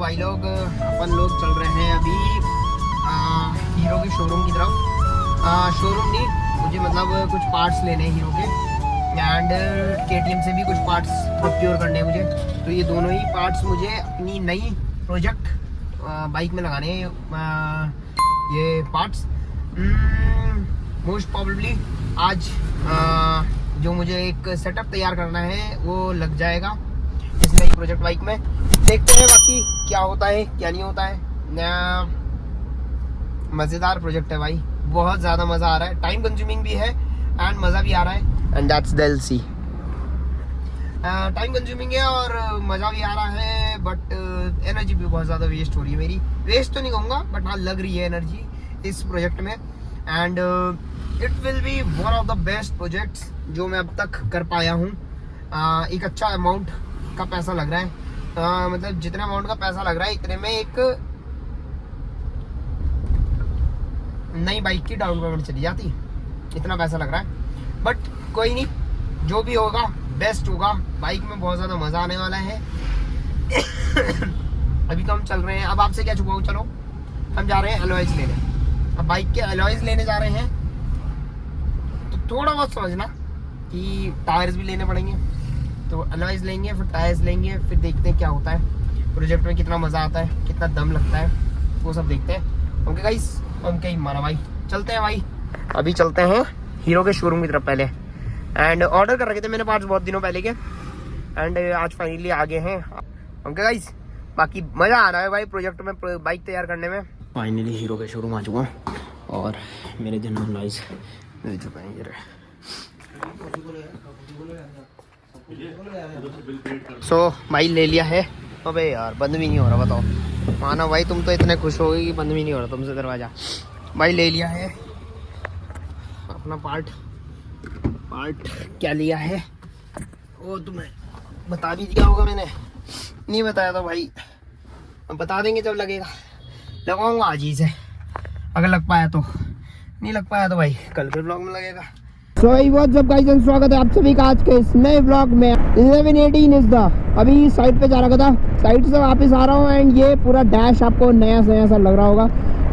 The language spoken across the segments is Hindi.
भाई लोग अपन लोग चल रहे हैं अभी हीरो के शोरूम की तरफ। शोरूम नहीं, मुझे मतलब कुछ पार्ट्स लेने हैं हीरो के एंड KTM से भी कुछ पार्ट्स प्रोक्योर करने हैं मुझे। तो ये दोनों ही पार्ट्स मुझे अपनी नई प्रोजेक्ट बाइक में लगाने हैं। ये पार्ट्स मोस्ट प्रॉबेबली आज जो मुझे एक सेटअप तैयार करना है वो लग जाएगा इस नई प्रोजेक्ट बाइक में। देखते हैं बाकी क्या होता है क्या नहीं होता है। मज़ेदार प्रोजेक्ट है भाई, बहुत ज़्यादा मज़ा आ रहा है, टाइम कंज्यूमिंग भी है एंड मज़ा भी आ रहा है। And that's the LC। Time consuming है और मज़ा भी आ रहा है, बट एनर्जी भी बहुत ज़्यादा वेस्ट हो रही है मेरी। वेस्ट तो नहीं कहूँगा बट हाँ लग रही है एनर्जी इस प्रोजेक्ट में। And it will be one of the best projects जो मैं अब तक कर पाया हूँ। एक अच्छा अमाउंट का पैसा लग रहा है, मतलब जितने अमाउंट का पैसा लग रहा है इतने में एक नई बाइक की डाउन पेमेंट चली जाती, इतना पैसा लग रहा है। बट कोई नहीं, जो भी होगा बेस्ट होगा। बाइक में बहुत ज़्यादा मज़ा आने वाला है। अभी तो हम चल रहे हैं, अब आपसे क्या छुपाऊँ, चलो हम जा रहे हैं अलॉयज लेने। अब बाइक के अलॉयज लेने जा रहे हैं तो थोड़ा बहुत समझना कि टायर्स भी लेने पड़ेंगे। तो अलॉयज लेंगे, फिर टायर्स लेंगे, फिर देखते हैं क्या होता है प्रोजेक्ट में, कितना मज़ा आता है, कितना दम लगता है, वो सब देखते हैं। ओके गाइस, ओके ही माना भाई, चलते हैं भाई। अभी चलते हैं हीरो के शोरूम की तरफ पहले। एंड ऑर्डर कर रखे थे मैंने पार्ट्स बहुत दिनों पहले के, एंड आज फाइनली आ गए हैं। ओके गाइस, बाकी मज़ा आ रहा है भाई प्रोजेक्ट में, बाइक तैयार करने में। फाइनली हीरो के शोरूम आ चुका हूँ और मेरे दिन अलॉयज मिल चुका है। ये सो भाई ले लिया है। अबे यार बंद भी नहीं हो रहा, बताओ। मानो भाई तुम तो इतने खुश हो गए कि बंद भी नहीं हो रहा तुमसे दरवाज़ा। भाई ले लिया है अपना पार्ट क्या लिया है वो तुम्हें बता भी दिया होगा मैंने, नहीं बताया तो भाई बता देंगे जब लगेगा। लगाऊंगा आज ही से, अगर लग पाया तो, नहीं लग पाया तो भाई कल के ब्लॉग में लगेगा। So what's up guys and स्वागत है आप सभी का आज के इस नए ब्लॉग में। 1118 इज द, अभी साइड पे जा रहा था, साइड से वापस आ रहा हूँ एंड ये पूरा डैश आपको नया सा लग रहा होगा।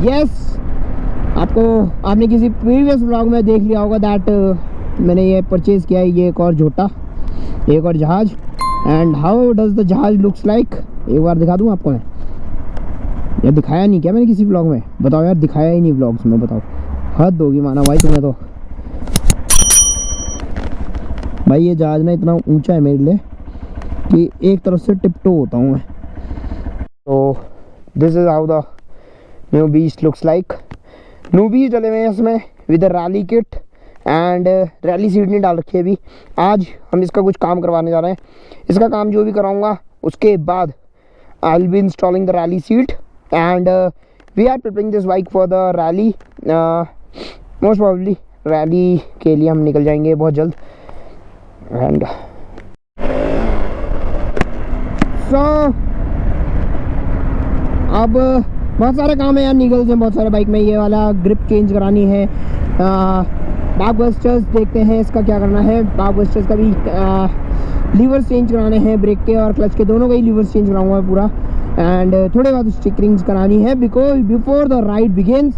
यस, आपने किसी प्रीवियस ब्लॉग में देख लिया होगा दैट मैंने ये परचेज किया है, ये एक और झोटा, एक और जहाज। एंड हाउ डज द जहाज लुक्स लाइक, एक बार दिखा दूँ आपको मैं। यार दिखाया नहीं क्या मैंने किसी ब्लॉग में, बताओ यार, दिखाया ही नहीं ब्लॉग्स में, बताओ। हद होगी माना भाई तुम्हें तो। भाई ये जहाज ना इतना ऊंचा है मेरे लिए कि एक तरफ से टिपटो होता हूँ मैं। तो this is how the new beast looks like. New beast डले हुए हैं इसमें with rally kit and rally seat नहीं डाल रखी है अभी। आज हम इसका कुछ काम करवाने जा रहे हैं। इसका काम जो भी कराऊंगा उसके बाद I will be installing the rally seat and we are preparing this bike for the rally. Most probably rally के लिए हम निकल जाएंगे बहुत जल्द। एंड सो अब बहुत सारे काम है यार, निकल से बहुत सारे बाइक में। ये वाला ग्रिप चेंज करानी है, बैक बस्टर्स देखते हैं इसका क्या करना है। बैक बस्टर्स का भी लीवर्स चेंज कराने हैं, ब्रेक के और क्लच के दोनों का ही लीवर्स चेंज कराऊंगा मैं पूरा। एंड थोड़े बाद स्टिकरिंग्स करानी है because before the ride begins.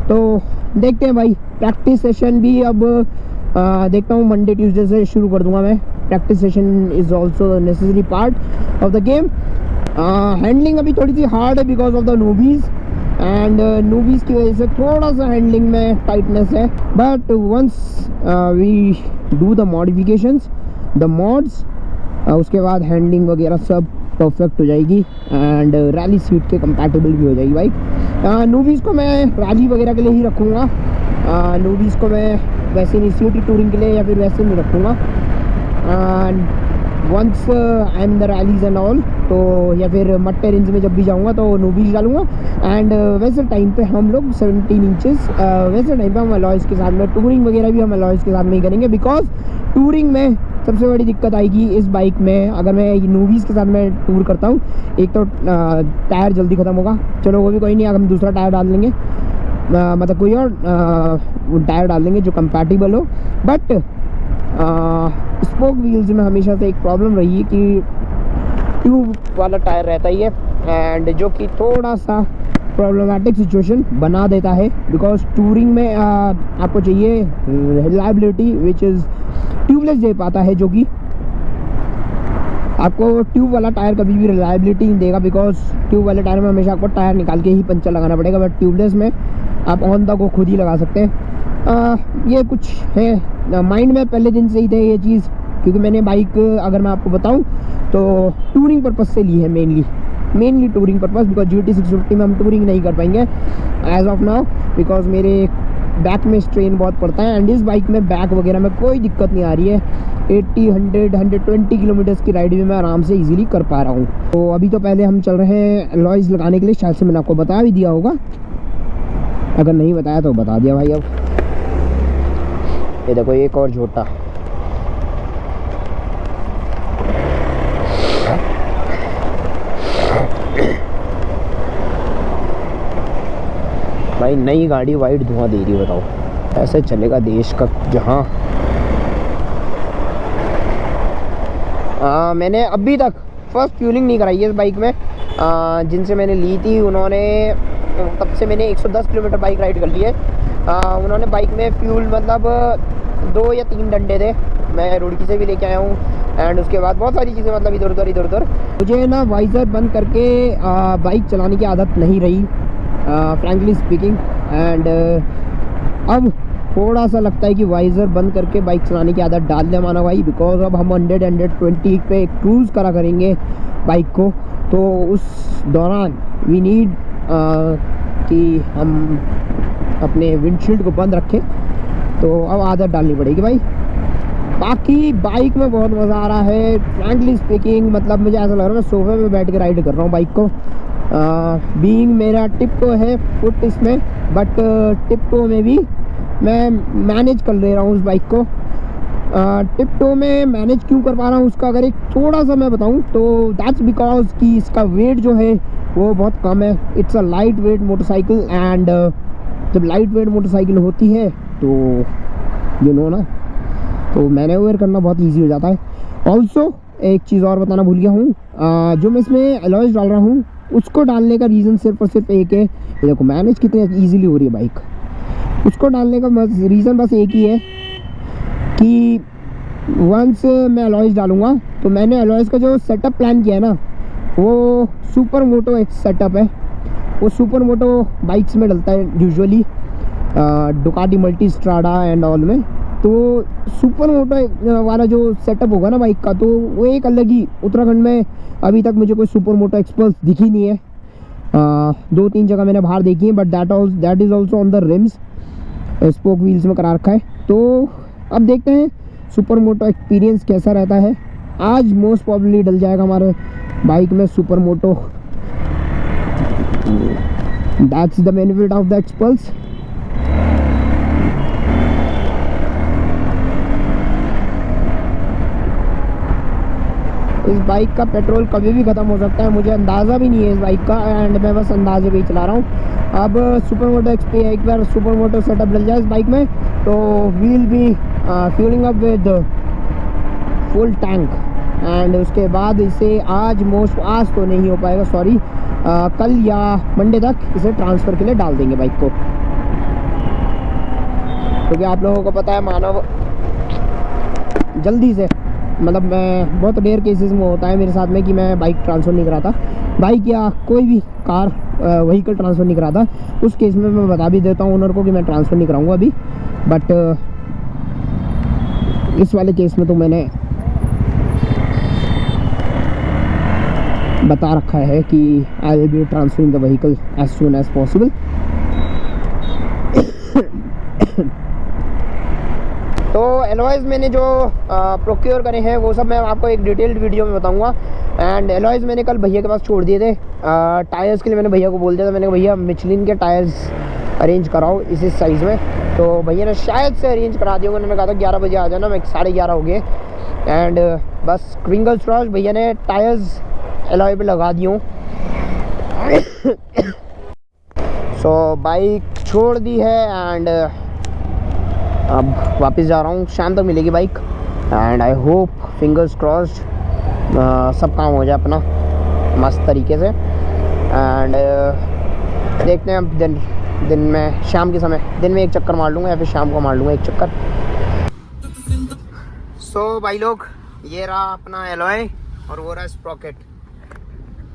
तो देखते हैं भाई, प्रैक्टिस सेशन भी अब देखता हूँ मंडे ट्यूसडे से शुरू कर दूंगा मैं। Practice session is also necessary part of the game. Handling अभी थोड़ी सी हार्ड है because of the knobbies and knobbies की वजह से थोड़ा सा हैंडलिंग में टाइटनेस है। But once we do the modifications, the mods, उसके बाद हैंडलिंग वगैरह सब परफेक्ट हो जाएगी एंड रैली सीट के कंपैटिबल भी हो जाएगी बाइक। नूबीज को मैं रैली वगैरह के लिए ही रखूँगा, नूबीज को मैं वैसे नहीं सिटी टूरिंग के लिए या फिर वैसे नहीं रखूँगा। Once I am the rallies and all, तो या फिर मड टेरेन्स में जब भी जाऊँगा तो नूबीज डालूंगा। एंड वैसे टाइम पे हम लोग 17 इंचेस, वैसे टाइम पे हम अलॉयज़ के साथ में टूरिंग वगैरह भी हम अलॉयज़ के साथ में ही करेंगे बिकॉज टूरिंग में सबसे बड़ी दिक्कत आएगी इस बाइक में अगर मैं नूबीज़ के साथ में टूर करता हूँ। एक तो टायर जल्दी ख़त्म होगा, चलो वो भी कोई नहीं, अगर हम दूसरा टायर डाल लेंगे, मतलब कोई और टायर डाल देंगे जो कंपैटिबल हो। बट स्पोक व्हील्स में हमेशा से एक प्रॉब्लम रही है कि ट्यूब वाला टायर रहता ही है एंड जो कि थोड़ा सा प्रॉब्लमेटिक सिचुएशन बना देता है, बिकॉज टूरिंग में आपको चाहिए रिलायबिलिटी विच इज़ ट्यूबलेस दे पाता है, जो कि आपको ट्यूब वाला टायर कभी भी रिलायबिलिटी नहीं देगा, बिकॉज ट्यूब वाले टायर में हमेशा आपको टायर निकाल के ही पंचर लगाना पड़ेगा, बट ट्यूबलेस में आप ऑन द गो खुद ही लगा सकते हैं। ये कुछ है माइंड में पहले दिन से ही थे ये चीज़, क्योंकि मैंने बाइक अगर मैं आपको बताऊं तो टूरिंग पर्पज़ से ली है, mainly touring purpose, because GT 650 में हम टूरिंग नहीं कर पाएंगे एज ऑफ नाउ, बिकॉज मेरे बैक में स्ट्रेन बहुत पड़ता है। एंड इस बाइक में बैक वगैरह में कोई दिक्कत नहीं आ रही है, 80, 100, 120 किलोमीटर्स की राइड भी मैं आराम से इजीली कर पा रहा हूँ। तो अभी तो पहले हम चल रहे हैं अलॉयज़ लगाने के लिए, शायद से मैंने आपको बता भी दिया होगा, अगर नहीं बताया तो बता दिया भाई। अब ये देखो एक और झोटा, भाई नई गाड़ी वाइट धुआं दे रही है, बताओ ऐसे चलेगा देश का जहाँ। मैंने अभी तक फर्स्ट फ्यूलिंग नहीं कराई है इस बाइक में। जिनसे मैंने ली थी उन्होंने, तब से मैंने 110 किलोमीटर बाइक राइड कर ली है। उन्होंने बाइक में फ्यूल मतलब 2 या 3 डंडे थे, मैं रुड़की से भी लेके आया हूँ। एंड उसके बाद बहुत सारी चीज़ें मतलब इधर उधर मुझे ना वाइज़र बंद करके बाइक चलाने की आदत नहीं रही, फ्रैंकली स्पीकिंग। एंड अब थोड़ा सा लगता है कि वाइज़र बंद करके बाइक चलाने की आदत डाल दे माना भाई, बिकॉज अब हम 100-120 पे क्रूज़ करा करेंगे बाइक को, तो उस दौरान वी नीड कि हम अपने विंडशील्ड को बंद रखें, तो अब आदत डालनी पड़ेगी भाई। बाकी बाइक में बहुत मज़ा आ रहा है, फ्रैंकली स्पीकिंग। मतलब मुझे ऐसा लग रहा है मैं सोफे पे बैठ के राइड कर रहा हूँ बाइक को। बीइंग मेरा टिप टो है फुट इसमें, बट टिप टो में भी मैं मैनेज कर ले रहा हूँ उस बाइक को। टिप टो में मैनेज क्यों कर पा रहा हूँ उसका अगर एक थोड़ा सा मैं बताऊँ तो दैट्स बिकॉज कि इसका वेट जो है वो बहुत कम है। It's a light weight motorcycle, and जब लाइट वेट मोटरसाइकिल होती है तो यू नो ना, तो मैनेवर करना बहुत ईजी हो जाता है। ऑल्सो एक चीज़ और बताना भूल गया हूँ, जो मैं इसमें एलॉयज़ डाल रहा हूँ उसको डालने का रीज़न सिर्फ और सिर्फ एक है। ये देखो मैनेज कितनी ईजीली हो रही है बाइक, उसको डालने का रीज़न बस एक ही है कि वंस मैं एलॉयज़ डालूँगा तो मैंने एलॉयज़ का जो सेटअप प्लान किया है ना वो सुपर मोटो एक सेटअप है। वो सुपर मोटो बाइक्स में डलता है usually, Ducati multistrada and all में। तो सुपर मोटो वाला जो सेटअप होगा ना बाइक का, तो वो एक अलग ही, उत्तराखंड में अभी तक मुझे कोई सुपर मोटो एक्सपल्स दिखी नहीं है। 2-3 जगह मैंने बाहर देखी है, but that is also on the RIMS, spoke wheels में करा रखा है। तो अब देखते हैं सुपर मोटो एक्सपीरियंस कैसा रहता है। आज मोस्ट प्रॉब्ली डल जाएगा हमारे बाइक में super moto, that's the benefit of the XPulse. इस बाइक का पेट्रोल कभी भी ख़त्म हो सकता है, मुझे अंदाज़ा भी नहीं है इस बाइक का, एंड मैं बस अंदाजे पे ही चला रहा हूँ। अब सुपर मोटो एक्सपी एक बार सुपर मोटो सेटअप डल जाए इस बाइक में तो we'll be fueling up with full tank, and उसके बाद इसे आज तो नहीं हो पाएगा, सॉरी, कल या मंडे तक इसे ट्रांसफ़र के लिए डाल देंगे बाइक को। क्योंकि आप लोगों को पता है मानव जल्दी से, मतलब मैं बहुत रेयर केसेस में होता है मेरे साथ में कि मैं बाइक ट्रांसफ़र नहीं कराता, बाइक या कोई भी कार व्हीकल ट्रांसफ़र नहीं कराता। उस केस में मैं बता भी देता हूँ ओनर को कि मैं ट्रांसफ़र नहीं कराऊंगा अभी, बट इस वाले केस में तो मैंने बता रखा है कि I will be transferring the vehicle as soon as possible. तो एलॉयज़ मैंने जो प्रोक्योर करे हैं वो सब मैं आपको एक डिटेल्ड वीडियो में बताऊंगा। एंड एलॉयज़ मैंने कल भैया के पास छोड़ दिए थे। टायर्स के लिए मैंने भैया को बोल दिया था, मैंने कहा भैया मिचलिन के टायर्स अरेंज कराओ इस साइज़ में, तो भैया ने शायद से अरेंज करा दिया। उन्होंने कहा था 11 बजे आ जाना, मैं 11:30 हो गए। एंड बस फिंगर्स क्रॉस्ड भैया ने टायर्स एलॉय पे लगा दी हूँ। सो बाइक छोड़ दी है एंड अब वापस जा रहा हूँ, शाम तक मिलेगी bike. And I hope fingers crossed सब काम हो जाए अपना मस्त तरीके से। एंड देखते हैं अब दिन में, शाम के समय दिन में एक चक्कर मार लूँगा या फिर शाम को मार लूँगा एक चक्कर। सो भाई लोग, ये रहा अपना एलॉय और वो रहा स्प्रॉकेट।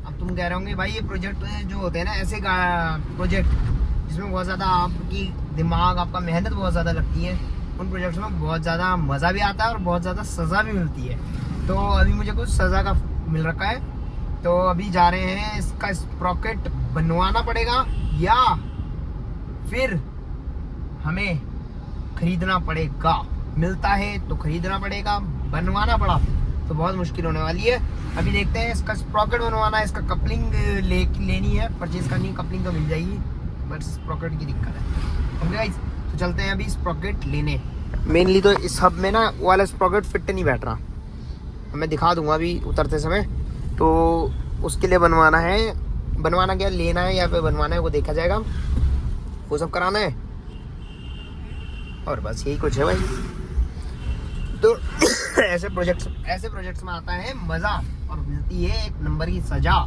अब तुम कह रहे होंगे भाई ये प्रोजेक्ट जो होते हैं ना ऐसे प्रोजेक्ट जिसमें बहुत ज़्यादा आपकी दिमाग, आपका मेहनत बहुत ज़्यादा लगती है, उन प्रोजेक्ट्स में बहुत ज़्यादा मज़ा भी आता है और बहुत ज़्यादा सज़ा भी मिलती है। तो अभी मुझे कुछ सज़ा का मिल रखा है, तो अभी जा रहे हैं इसका स्प्रॉकेट बनवाना पड़ेगा या फिर हमें खरीदना पड़ेगा। मिलता है तो खरीदना पड़ेगा, बनवाना पड़ा तो बहुत मुश्किल होने वाली है। अभी देखते हैं, इसका स्प्रॉकेट बनवाना है, इसका कपलिंग लेनी है, परचेज करनी है। कपलिंग तो मिल जाएगी बट स्प्रॉकेट की दिक्कत है। ओके गाइस, तो चलते हैं अभी स्प्रॉकेट लेने। मेनली तो इस हब में ना वो वाला स्प्रॉकेट फिट नहीं बैठ रहा, मैं दिखा दूंगा अभी उतरते समय। तो उसके लिए बनवाना क्या, लेना है या फिर बनवाना है वो देखा जाएगा, वो सब कराना है और बस यही कुछ है भाई। तो ऐसे प्रोजेक्ट्स में आता है मज़ा और मिलती है एक नंबर की सज़ा।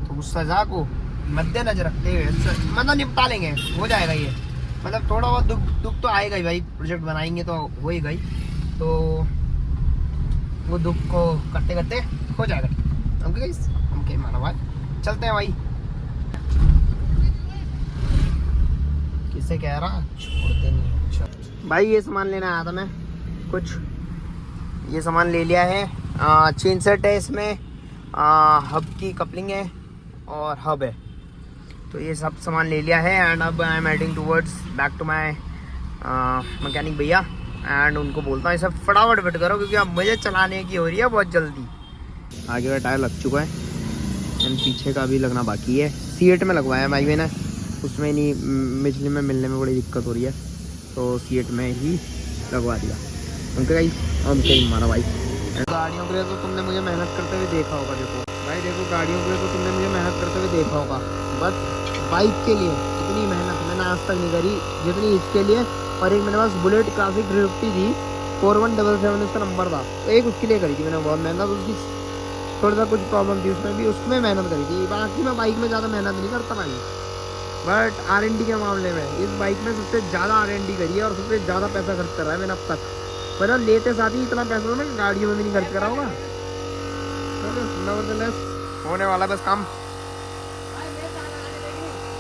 तो उस सज़ा को मद्देनजर रखते हुए मतलब निपटा लेंगे, हो जाएगा ये। मतलब थोड़ा बहुत दुख तो आएगा ही भाई, प्रोजेक्ट बनाएंगे तो होएगा ही, तो वो दुख को करते करते हो जाएगा। ओके गाइस, ओके माना भाई, चलते हैं भाई। किसे कह रहा, छोड़ते नहीं। अच्छा भाई, ये सामान लेना आया था मैं कुछ, ये सामान ले लिया है। चेन सेट है इसमें, हब की कपलिंग है और हब है, तो ये सब सामान ले लिया है। एंड अब I am heading towards back to my mechanic भैया, एंड उनको बोलता हूँ ये सब फटाफट फिट करो क्योंकि अब मुझे चलाने की हो रही है बहुत जल्दी। आगे का टायर लग चुका है एंड पीछे का भी लगना बाकी है। C8 में लगवाया भाई मैंने, उसमें नहीं, बिजली में मिलने में बड़ी दिक्कत हो रही है, तो C8 में ही लगवा दिया। उनके ही मारा भाई। गाड़ियों के लिए तो तुमने मुझे मेहनत करते हुए देखा होगा, देखो भाई देखो, गाड़ियों के लिए तो तुमने मुझे मेहनत करते हुए देखा होगा, बट बाइक के लिए इतनी मेहनत मैंने आज तक नहीं करी जितनी इसके लिए। और एक मेरे पास बुलेट क्लासिक 350 थी, 4177 इसका नंबर था, तो एक उसके लिए करी थी मैंने बहुत मेहनत। उसकी थोड़ा सा कुछ प्रॉब्लम थी उसमें भी, उसमें मेहनत करी थी। बाकी मैं बाइक में ज़्यादा मेहनत नहीं करता भाई, बट R&D के मामले में इस बाइक में सबसे ज़्यादा R&D करी है और सबसे ज़्यादा पैसा खर्च करा है मैंने अब तक। मतलब लेते साथ ही इतना पैसा तो मैं गाड़ियों में भी नहीं खर्च करा होगा। होने वाला बस काम,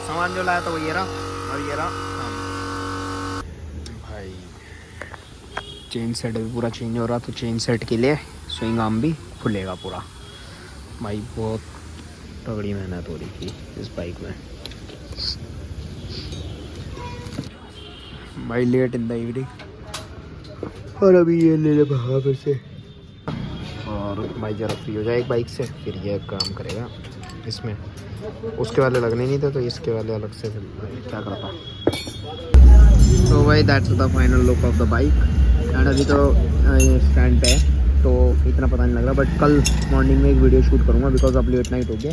सामान जो लाया था वो ये रहा और ये रहा भाई। चेन सेट भी पूरा चेंज हो रहा, तो चेन सेट के लिए स्विंग आर्म भी खुलेगा पूरा भाई। बहुत तगड़ी मेहनत हो रही थी इस बाइक में भाई। लेट इन द इवनिंग और अभी ये ले ले भागा फिर से, और भाई जरा फ्री हो जाए एक बाइक से, फिर ये काम करेगा। इसमें उसके वाले लगने नहीं थे तो इसके वाले अलग से क्या करता। तो भाई that's the final look of the bike. And अभी तो स्टैंड पे है तो इतना पता नहीं लग रहा, बट कल मॉर्निंग में एक वीडियो शूट करूँगा बिकॉज अब लेट नाइट हो गया।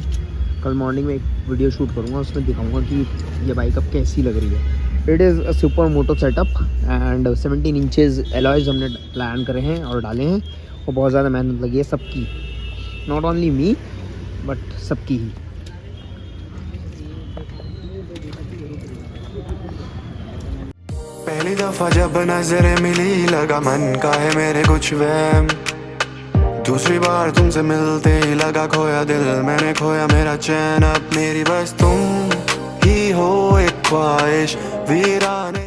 कल मॉर्निंग में एक वीडियो शूट करूँगा, उसमें दिखाऊँगा कि ये बाइक अब कैसी लग रही है। It is a super moto setup and 17 inches alloys हमने प्लान करे हैं और डाले हैं, और बहुत ज़्यादा मेहनत लगी है सबकी, नॉट ओनली मी बट सबकी ही। पहली दफा जब नजरें मिली लगा मन का है मेरे कुछ वहम, दूसरी बार तुमसे मिलते ही लगा खोया दिल मैंने, खोया मेरा चैन, अब मेरी बस तुम ही हो एक ख्वाहिश वीराने।